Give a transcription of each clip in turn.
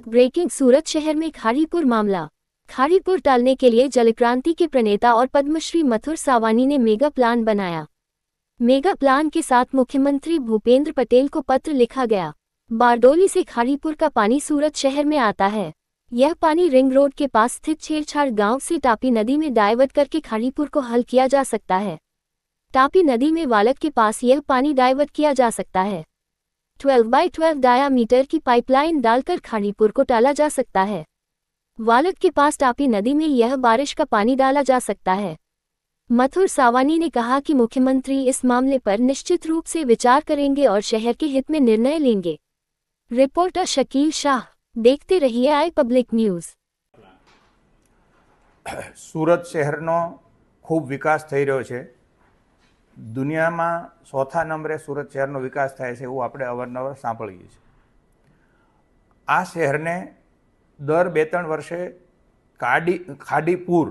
सूरत breaking. सूरत शहर में खाड़ीपुर मामला। खाड़ीपुर टालने के लिए जलक्रांति के प्रणेता और पद्मश्री मथुर सावानी ने मेगा प्लान बनाया। मेगा प्लान के साथ मुख्यमंत्री भूपेंद्र पटेल को पत्र लिखा गया। बारडोली से खाड़ीपुर का पानी सूरत शहर में आता है। यह पानी रिंग रोड के पास स्थित छेड़छाड़ गांव से टापी नदी में डाइवर्ट करके खाड़ीपुर को हल किया जा सकता है। टापी नदी में वालक के पास यह पानी डाइवर्ट किया जा सकता है। 12 बाई 12 डायामीटर की पाइपलाइन डालकर खाड़ीपुर को टाला जा सकता है। वालक के पास टापी नदी में यह बारिश का पानी डाला जा सकता है। मथुर सावानी ने कहा कि मुख्यमंत्री इस मामले पर निश्चित रूप से विचार करेंगे और शहर के हित में निर्णय लेंगे। रिपोर्टर शकील शाह, देखते रहिए आई पब्लिक न्यूज। सूरत शहरનો ખૂબ વિકાસ થઈ રહ્યો છે। દુનિયામાં ચોથા નંબરે सूरत શહેરનો વિકાસ થાય છે એવું આપણે અવારનવાર સાંભળીએ છીએ। આ શહેરને દર 2-3 વર્ષે ખાડીપુર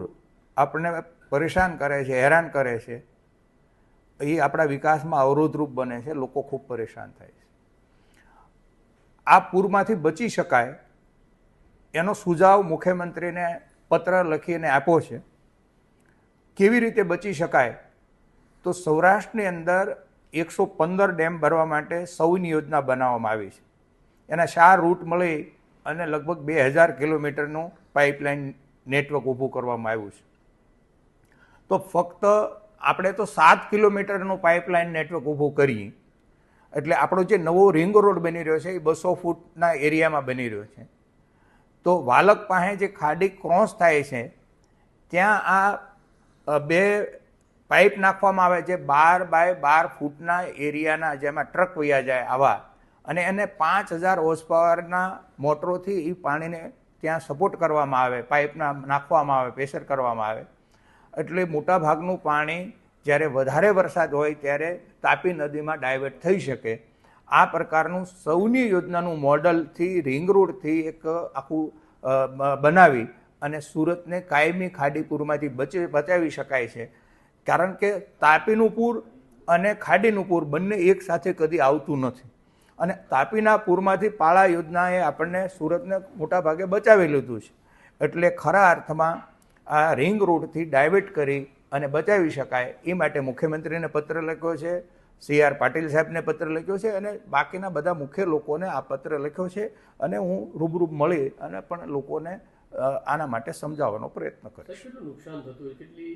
આપણને પરેશાન કરે છે, હેરાન કરે છે। એ આપણા વિકાસમાં અવરોધરૂપ બને છે, લોકો ખૂબ પરેશાન થાય છે। આ પૂરમાંથી બચી શકાય એનો સુઝાવ મુખ્યમંત્રીને પત્ર લખીને આપ્યો છે। કેવી રીતે બચી શકાય તો સૌરાષ્ટ્રની અંદર 115 ડેમ ભરવા માટે સૌની યોજના બનાવવામાં આવી છે। એના 4 રૂટ મળી અને લગભગ 2000 કિલોમીટરનું પાઇપલાઇન નેટવર્ક ઊભું કરવામાં આવ્યું છે। તો ફક્ત આપણે તો 7 કિલોમીટરનું પાઇપલાઇન નેટવર્ક ઊભું કરીએ એટલે આપણો જે નવો રિંગ રોડ બની રહ્યો છે એ 200 ફૂટના એરિયામાં બની રહ્યો છે। તો વાલક પાસે જે ખાડી ક્રોસ થાય છે ત્યાં આ 2 પાઇપ નાખવામાં આવે છે 12 બાય 12 ફૂટના એરિયાના, જેમાં ટ્રક વયા જાય આવા, અને એને 5000 હોર્સ પાવરના મોટરોથી એ પાણીને ત્યાં સપોર્ટ કરવામાં આવે, પાઇપના નાખવામાં આવે, પ્રેશર કરવામાં આવે। એટલે મોટાભાગનું પાણી જ્યારે વધારે વરસાદ હોય ત્યારે તાપી નદીમાં ડાયવર્ટ થઈ શકે। આ પ્રકારનું સૌની યોજનાનું મોડલથી રિંગ રોડથી એક આખું બનાવી અને સુરતને કાયમી ખાડીપુરમાંથી બચાવી શકાય છે। કારણ કે તાપીનું પૂર અને ખાડીનું પૂર બંને એક સાથે કદી આવતું નથી, અને તાપીના પૂરમાંથી પાળા યોજનાએ આપણને સુરતને મોટા ભાગે બચાવી લીધું છે। એટલે ખરા અર્થમાં આ રિંગ રોડથી ડાયવર્ટ કરી અને બચાવી શકાય એ માટે મુખ્યમંત્રીને પત્ર લખ્યો છે, CR પાટીલ સાહેબને પત્ર લખ્યો છે, અને બાકીના બધા મુખ્ય લોકોને આ પત્ર લખ્યો છે। અને હું રૂબરૂ મળી અને પણ લોકોને આના માટે સમજાવવાનો પ્રયત્ન કરીશ। નુકસાન થતું હોય, કેટલી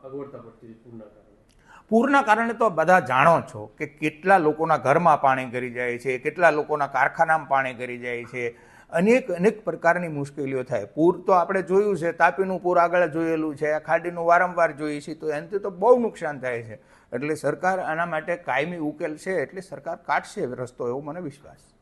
અગવડતા પડતી પૂરના કારણે તો બધા જાણો છો કે કેટલા લોકોના ઘરમાં પાણી ગરી જાય છે, કેટલા લોકોના કારખાનામાં પાણી ગરી જાય છે, અનેક પ્રકારની મુશ્કેલીઓ થાય। પૂર તો આપણે જોયું છે, તાપીનું પૂર આગળ જોયેલું છે, ખાડીનું વારંવાર જોઈએ છીએ, તો એનાથી તો બહુ નુકસાન થાય છે। એટલે સરકાર આના માટે કાયમી ઉકેલ છે, એટલે સરકાર કાઢશે રસ્તો, એવો મને વિશ્વાસ છે।